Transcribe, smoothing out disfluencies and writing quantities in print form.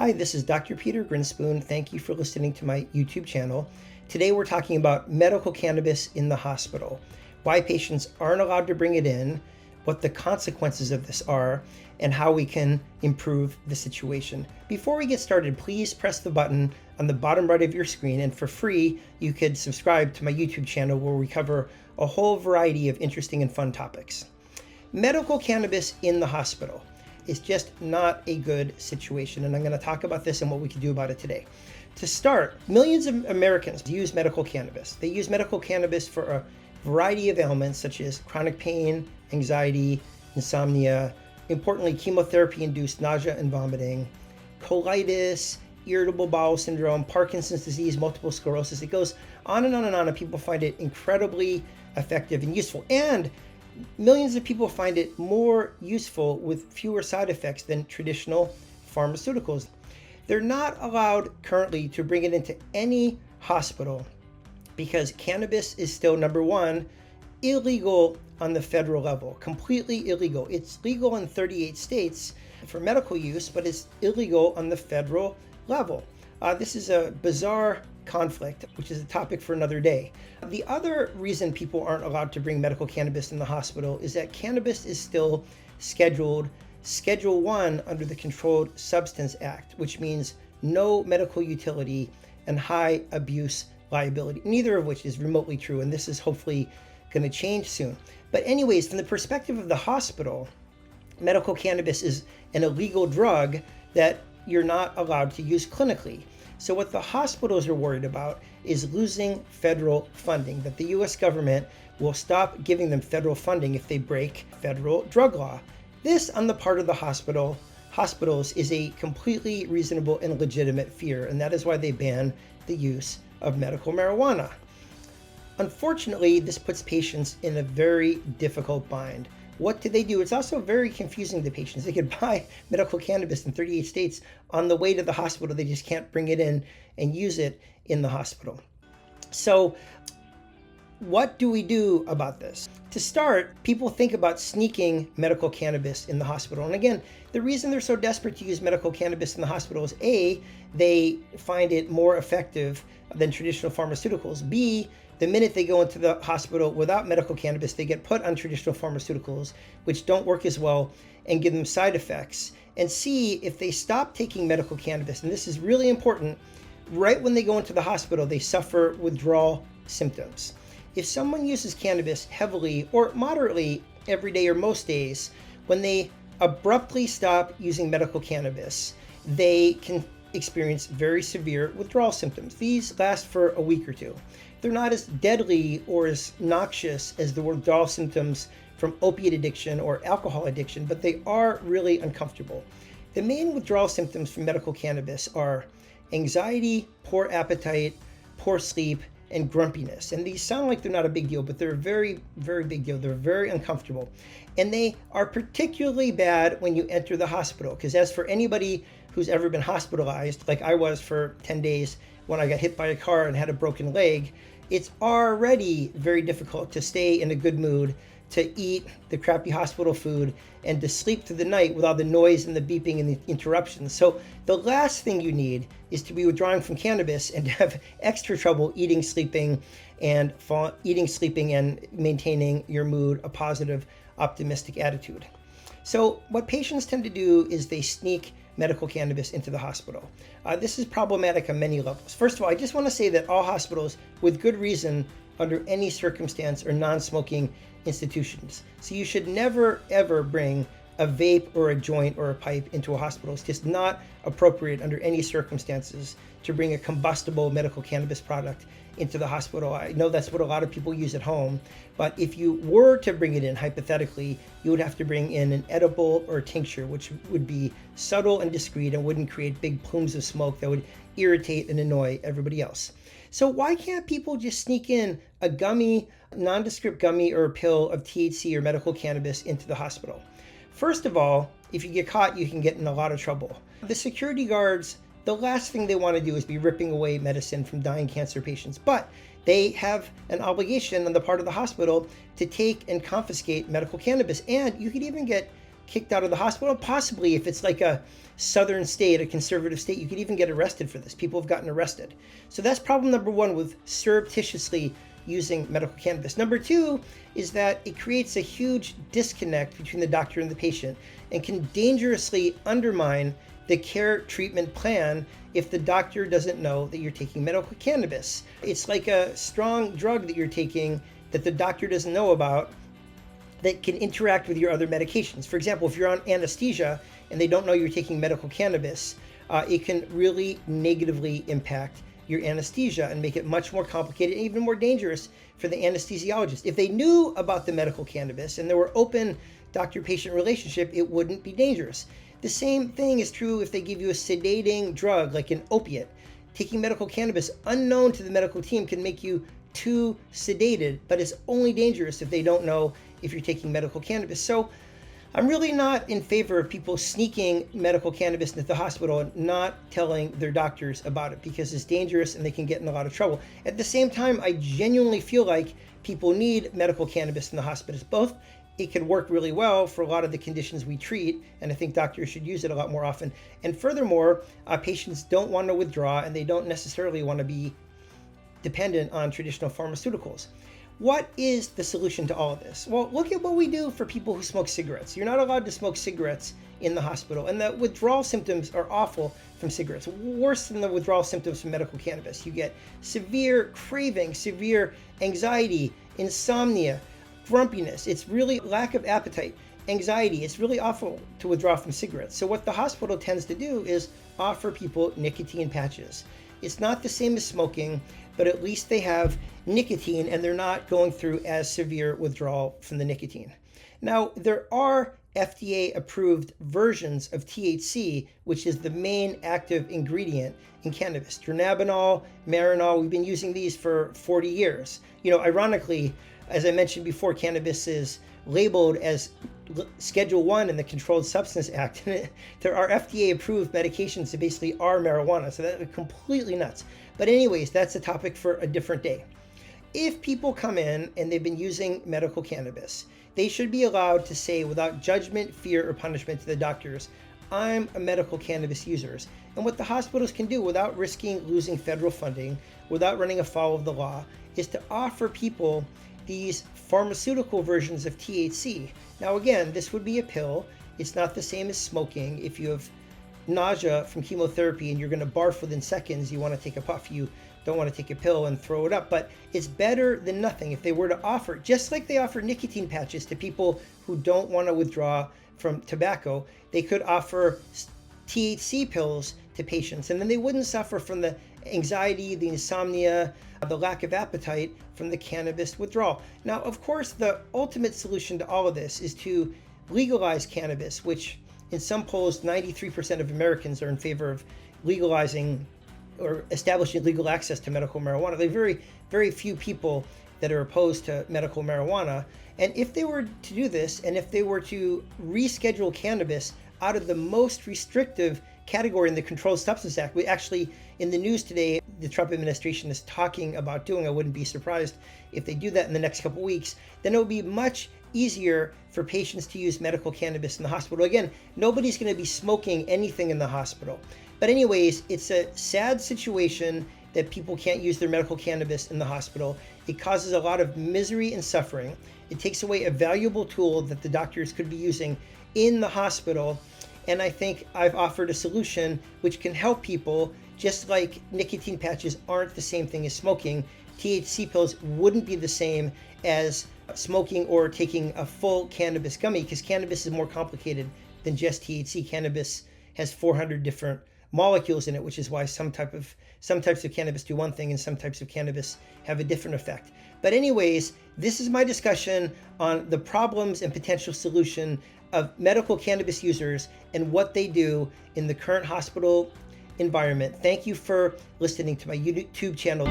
Hi, this is Dr. Peter Grinspoon. Thank you for listening to my YouTube channel. Today we're talking about medical cannabis in the hospital, why patients aren't allowed to bring it in, what the consequences of this are, and how we can improve the situation. Before we get started, please press the button on the bottom right of your screen, and for free, you could subscribe to my YouTube channel where we cover a whole variety of interesting and fun topics. Medical cannabis in the hospital is just not a good situation, and I'm going to talk about this and what we can do about it today. To start, millions of Americans use medical cannabis. They use medical cannabis for a variety of ailments such as chronic pain, anxiety, insomnia, importantly, chemotherapy-induced nausea and vomiting, colitis, irritable bowel syndrome, Parkinson's disease, multiple sclerosis. It goes on and on and on, and people find it incredibly effective and useful. And millions of people find it more useful with fewer side effects than traditional pharmaceuticals. They're not allowed currently to bring it into any hospital because cannabis is still, number one, illegal on the federal level, completely illegal. It's legal in 38 states for medical use, but it's illegal on the federal level. This is a bizarre conflict, which is a topic for another day. The other reason people aren't allowed to bring medical cannabis in the hospital is that cannabis is still scheduled Schedule 1 under the Controlled Substance Act, which means no medical utility and high abuse liability, neither of which is remotely true, and this is hopefully going to change soon. But anyways, from the perspective of the hospital, medical cannabis is an illegal drug that you're not allowed to use clinically. So what the hospitals are worried about is losing federal funding, that the US government will stop giving them federal funding if they break federal drug law. This, on the part of the hospitals, is a completely reasonable and legitimate fear, and that is why they ban the use of medical marijuana. Unfortunately, this puts patients in a very difficult bind. What do they do? It's also very confusing to patients. They could buy medical cannabis in 38 states on the way to the hospital. They just can't bring it in and use it in the hospital. So what do we do about this? To start, people think about sneaking medical cannabis in the hospital. And again, the reason they're so desperate to use medical cannabis in the hospital is A, they find it more effective than traditional pharmaceuticals. B, the minute they go into the hospital without medical cannabis, they get put on traditional pharmaceuticals, which don't work as well and give them side effects. And C, if they stop taking medical cannabis, and this is really important, right when they go into the hospital, they suffer withdrawal symptoms. If someone uses cannabis heavily or moderately every day or most days, when they abruptly stop using medical cannabis, they can experience very severe withdrawal symptoms. These last for a week or two. They're not as deadly or as noxious as the withdrawal symptoms from opiate addiction or alcohol addiction, but they are really uncomfortable. The main withdrawal symptoms from medical cannabis are anxiety, poor appetite, poor sleep, and grumpiness. And these sound like they're not a big deal, but they're a very, very big deal. They're very uncomfortable. And they are particularly bad when you enter the hospital, because as for anybody who's ever been hospitalized, like I was for 10 days when I got hit by a car and had a broken leg, it's already very difficult to stay in a good mood, to eat the crappy hospital food, and to sleep through the night with all the noise and the beeping and the interruptions. So the last thing you need is to be withdrawing from cannabis and to have extra trouble eating, sleeping, and maintaining your mood, a positive, optimistic attitude. So what patients tend to do is they sneak medical cannabis into the hospital. This is problematic on many levels. First of all, I just want to say that all hospitals, with good reason, under any circumstance, are non-smoking institutions. So you should never, ever bring a vape or a joint or a pipe into a hospital. It's just not appropriate under any circumstances to bring a combustible medical cannabis product into the hospital. I know that's what a lot of people use at home, but if you were to bring it in, hypothetically, you would have to bring in an edible or a tincture, which would be subtle and discreet and wouldn't create big plumes of smoke that would irritate and annoy everybody else. So why can't people just sneak in a gummy, nondescript gummy or a pill of THC or medical cannabis into the hospital? First of all, if you get caught, you can get in a lot of trouble. The security guards, the last thing they want to do is be ripping away medicine from dying cancer patients, but they have an obligation on the part of the hospital to take and confiscate medical cannabis. And you could even get kicked out of the hospital. Possibly if it's like a southern state, a conservative state, you could even get arrested for this. People have gotten arrested. So that's problem number one with surreptitiously using medical cannabis. Number two is that it creates a huge disconnect between the doctor and the patient and can dangerously undermine the care treatment plan if the doctor doesn't know that you're taking medical cannabis. It's like a strong drug that you're taking that the doctor doesn't know about that can interact with your other medications. For example, if you're on anesthesia and they don't know you're taking medical cannabis, it can really negatively impact your anesthesia and make it much more complicated and even more dangerous for the anesthesiologist. If they knew about the medical cannabis and there were open doctor-patient relationship, it wouldn't be dangerous. The same thing is true if they give you a sedating drug like an opiate. Taking medical cannabis unknown to the medical team can make you too sedated, but it's only dangerous if they don't know if you're taking medical cannabis. So I'm really not in favor of people sneaking medical cannabis into the hospital and not telling their doctors about it because it's dangerous and they can get in a lot of trouble. At the same time, I genuinely feel like people need medical cannabis in the hospitals. Both, it can work really well for a lot of the conditions we treat, and I think doctors should use it a lot more often. And furthermore, patients don't want to withdraw and they don't necessarily want to be dependent on traditional pharmaceuticals. What is the solution to all of this? Well, look at what we do for people who smoke cigarettes. You're not allowed to smoke cigarettes in the hospital, and the withdrawal symptoms are awful from cigarettes, worse than the withdrawal symptoms from medical cannabis. You get severe craving, severe anxiety, insomnia, grumpiness. It's really lack of appetite, anxiety. It's really awful to withdraw from cigarettes. So what the hospital tends to do is offer people nicotine patches. It's not the same as smoking, but at least they have nicotine and they're not going through as severe withdrawal from the nicotine. Now, there are FDA-approved versions of THC, which is the main active ingredient in cannabis. Dronabinol, Marinol, we've been using these for 40 years. Ironically, as I mentioned before, cannabis is labeled as Schedule 1 in the Controlled Substance Act. There are FDA-approved medications that basically are marijuana, so that's completely nuts. But anyways, that's a topic for a different day. If people come in and they've been using medical cannabis, they should be allowed to say without judgment, fear, or punishment to the doctors, I'm a medical cannabis user. And what the hospitals can do without risking losing federal funding, without running afoul of the law, is to offer people these pharmaceutical versions of THC. Now again, this would be a pill. It's not the same as smoking. If you have nausea from chemotherapy and you're going to barf within seconds, you want to take a puff. You don't want to take a pill and throw it up. But it's better than nothing. If they were to offer, just like they offer nicotine patches to people who don't want to withdraw from tobacco, they could offer THC pills to patients, and then they wouldn't suffer from the anxiety, the insomnia, the lack of appetite from the cannabis withdrawal. Now, of course, the ultimate solution to all of this is to legalize cannabis, which in some polls, 93% of Americans are in favor of legalizing or establishing legal access to medical marijuana. There are very, very few people that are opposed to medical marijuana. And if they were to do this, and if they were to reschedule cannabis out of the most restrictive category in the Controlled Substance Act, we actually, in the news today, the Trump administration is talking about doing, I wouldn't be surprised if they do that in the next couple weeks, then it would be much easier for patients to use medical cannabis in the hospital. Again, nobody's going to be smoking anything in the hospital. But anyways, it's a sad situation that people can't use their medical cannabis in the hospital. It causes a lot of misery and suffering. It takes away a valuable tool that the doctors could be using in the hospital. And I think I've offered a solution which can help people. Just like nicotine patches aren't the same thing as smoking, THC pills wouldn't be the same as smoking or taking a full cannabis gummy, because cannabis is more complicated than just THC. Cannabis has 400 different molecules in it, which is why some types of cannabis do one thing and some types of cannabis have a different effect. But anyways, this is my discussion on the problems and potential solution of medical cannabis users and what they do in the current hospital environment. Thank you for listening to my YouTube channel.